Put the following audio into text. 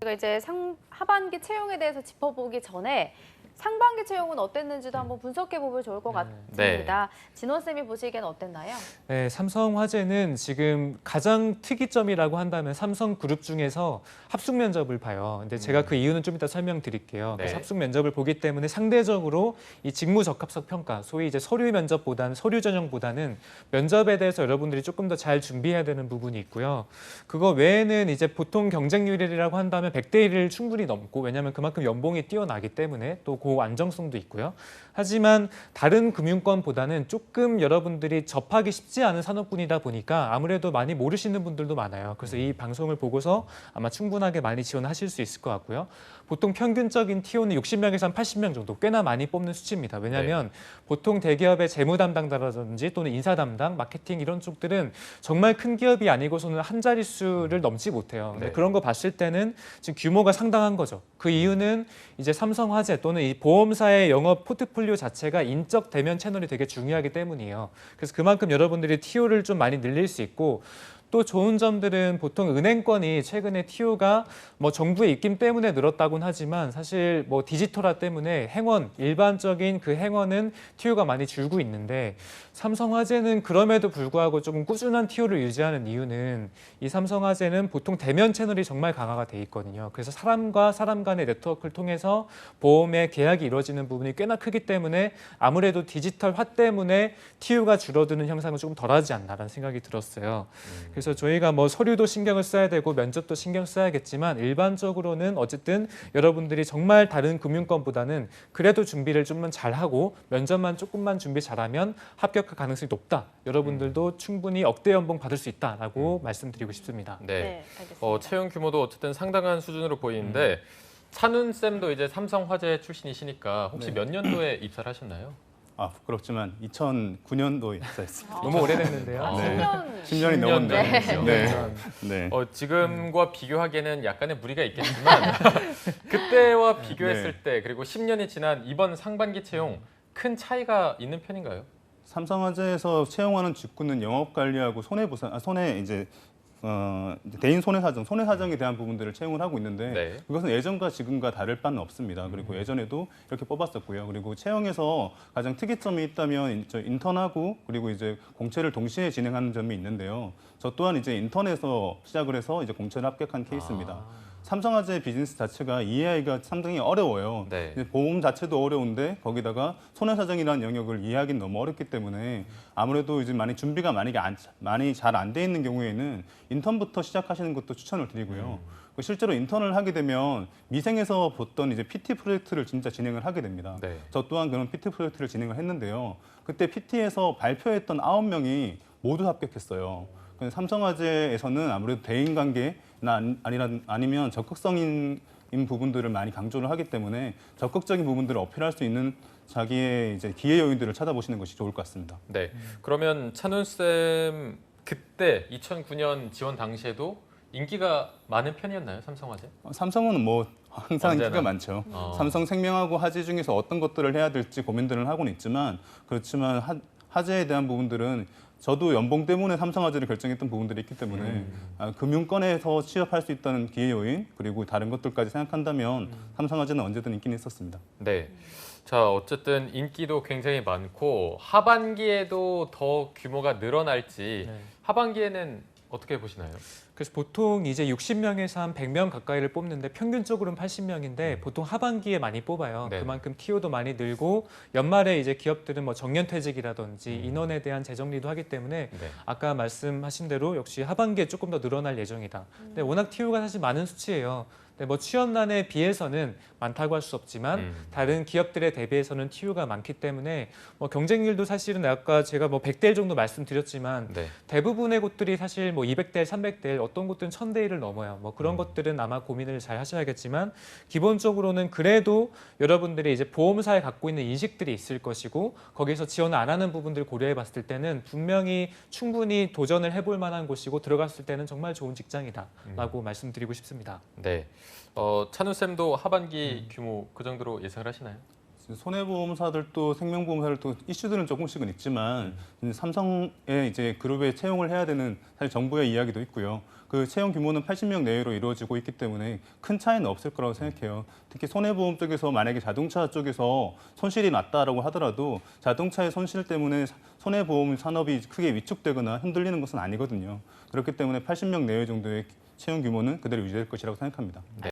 저희가 이제 하반기 채용에 대해서 짚어보기 전에 상반기 채용은 어땠는지도 한번 분석해보면 좋을 것 같습니다. 진원 쌤이 보시기에는 어땠나요? 네, 삼성화재는 지금 가장 특이점이라고 한다면 삼성그룹 중에서 합숙 면접을 봐요. 근데 제가 그 이유는 좀 이따 설명드릴게요. 그래서 합숙 면접을 보기 때문에 상대적으로 이 직무 적합성 평가, 소위 이제 서류 면접보다는 서류 전형보다는 면접에 대해서 여러분들이 조금 더 잘 준비해야 되는 부분이 있고요. 그거 외에는 이제 보통 경쟁률이라고 한다면 100대 1을 충분히 넘고, 왜냐하면 그만큼 연봉이 뛰어나기 때문에 또 그 안정성도 있고요. 하지만 다른 금융권보다는 조금 여러분들이 접하기 쉽지 않은 산업군이다 보니까 아무래도 많이 모르시는 분들도 많아요. 그래서 이 방송을 보고서 아마 충분하게 많이 지원하실 수 있을 것 같고요. 보통 평균적인 TO는 60명에서 한 80명 정도, 꽤나 많이 뽑는 수치입니다. 왜냐하면 보통 대기업의 재무 담당자라든지 또는 인사 담당, 마케팅 이런 쪽들은 정말 큰 기업이 아니고서는 한 자릿수를 넘지 못해요. 근데 그런 거 봤을 때는 지금 규모가 상당한 거죠. 그 이유는 이제 삼성화재 또는 이 보험사의 영업 포트폴리오 자체가 인적 대면 채널이 되게 중요하기 때문이에요. 그래서 그만큼 여러분들이 TO를 좀 많이 늘릴 수 있고, 또 좋은 점들은 보통 은행권이 최근에 TO가 뭐 정부의 입김 때문에 늘었다고는 하지만 사실 뭐 디지털화 때문에 행원, 일반적인 그 행원은 TO가 많이 줄고 있는데, 삼성화재는 그럼에도 불구하고 조금 꾸준한 TO를 유지하는 이유는 이 삼성화재는 보통 대면 채널이 정말 강화가 돼 있거든요. 그래서 사람과 사람 간의 네트워크를 통해서 보험의 계약이 이루어지는 부분이 꽤나 크기 때문에 아무래도 디지털화 때문에 TO가 줄어드는 형상은 조금 덜하지 않나라는 생각이 들었어요. 그래서 저희가 뭐 서류도 신경을 써야 되고 면접도 신경 써야겠지만, 일반적으로는 어쨌든 여러분들이 정말 다른 금융권보다는 그래도 준비를 좀만 잘하고 면접만 조금만 준비 잘하면 합격할 가능성이 높다. 여러분들도 충분히 억대 연봉 받을 수 있다라고 말씀드리고 싶습니다. 네, 알겠습니다. 채용 규모도 어쨌든 상당한 수준으로 보이는데 찬훈 쌤도 이제 삼성화재 출신이시니까 혹시 몇 년도에 입사를 하셨나요? 아, 부끄럽지만 2009년도에 입사했습니다. 너무 오래됐는데요. 10년이 10년 넘었네요. 됐네요. 네. 지금과 비교하기에는 약간의 무리가 있겠지만 그때와 비교했을 때, 그리고 10년이 지난 이번 상반기 채용 큰 차이가 있는 편인가요? 삼성화재에서 채용하는 직군은 영업 관리하고 대인 손해사정에 대한 부분들을 채용을 하고 있는데 그것은 예전과 지금과 다를 바는 없습니다. 그리고 예전에도 이렇게 뽑았었고요. 그리고 채용에서 가장 특이점이 있다면 인턴하고 그리고 이제 공채를 동시에 진행하는 점이 있는데요. 저 또한 이제 인턴에서 시작을 해서 이제 공채를 합격한 케이스입니다. 삼성화재 비즈니스 자체가 이해하기가 상당히 어려워요. 보험 자체도 어려운데 거기다가 손해사정이라는 영역을 이해하기는 너무 어렵기 때문에 아무래도 이제 많이 준비가 많이 잘 안 돼 있는 경우에는 인턴부터 시작하시는 것도 추천을 드리고요. 실제로 인턴을 하게 되면 미생에서 보던 이제 PT 프로젝트를 진짜 진행을 하게 됩니다. 저 또한 그런 PT 프로젝트를 진행을 했는데요. 그때 PT에서 발표했던 9명이 모두 합격했어요. 삼성화재에서는 아무래도 대인관계나 아니면 적극성인 부분들을 많이 강조를 하기 때문에 적극적인 부분들을 어필할 수 있는 자기의 이제 기회 요인들을 찾아보시는 것이 좋을 것 같습니다. 네. 그러면 찬훈 쌤 그때 2009년 지원 당시에도 인기가 많은 편이었나요, 삼성화재? 삼성은 뭐 항상 인기가 많죠. 삼성생명하고 화재 중에서 어떤 것들을 해야 될지 고민들을 하고는 있지만, 그렇지만 화재에 대한 부분들은 저도 연봉 때문에 삼성화재를 결정했던 부분들이 있기 때문에 금융권에서 취업할 수 있다는 기회 요인, 그리고 다른 것들까지 생각한다면 삼성화재는 언제든 인기는 있었습니다. 네. 자, 어쨌든 인기도 굉장히 많고 하반기에도 더 규모가 늘어날지 하반기에는 어떻게 보시나요? 그래서 보통 이제 60명에서 한 100명 가까이를 뽑는데 평균적으로는 80명인데 보통 하반기에 많이 뽑아요. 그만큼 TO도 많이 늘고 연말에 이제 기업들은 뭐 정년퇴직이라든지 인원에 대한 재정리도 하기 때문에 아까 말씀하신 대로 역시 하반기에 조금 더 늘어날 예정이다. 근데 워낙 TO가 사실 많은 수치예요. 뭐 취업난에 비해서는 많다고 할 수 없지만 다른 기업들에 대비해서는 TO가 많기 때문에 뭐 경쟁률도 사실은 아까 제가 뭐 100대 1 정도 말씀드렸지만 대부분의 곳들이 사실 뭐 200대 1, 300대 1, 어떤 곳들은 1000대 1을 넘어요. 뭐 그런 것들은 아마 고민을 잘 하셔야겠지만, 기본적으로는 그래도 여러분들이 이제 보험사에 갖고 있는 인식들이 있을 것이고 거기서 지원을 안 하는 부분들 고려해 봤을 때는 분명히 충분히 도전을 해볼 만한 곳이고 들어갔을 때는 정말 좋은 직장이다라고 말씀드리고 싶습니다. 네. 찬훈 쌤도 하반기 규모 그 정도로 예상을 하시나요? 손해보험사들도 생명보험사들도 이슈들은 조금씩은 있지만 삼성의 이제 그룹에 채용을 해야 되는 사실 정부의 이야기도 있고요. 그 채용 규모는 80명 내외로 이루어지고 있기 때문에 큰 차이는 없을 거라고 생각해요. 특히 손해보험 쪽에서 만약에 자동차 쪽에서 손실이 났다라고 하더라도 자동차의 손실 때문에 손해보험 산업이 크게 위축되거나 흔들리는 것은 아니거든요. 그렇기 때문에 80명 내외 정도의 채용 규모는 그대로 유지될 것이라고 생각합니다. 네.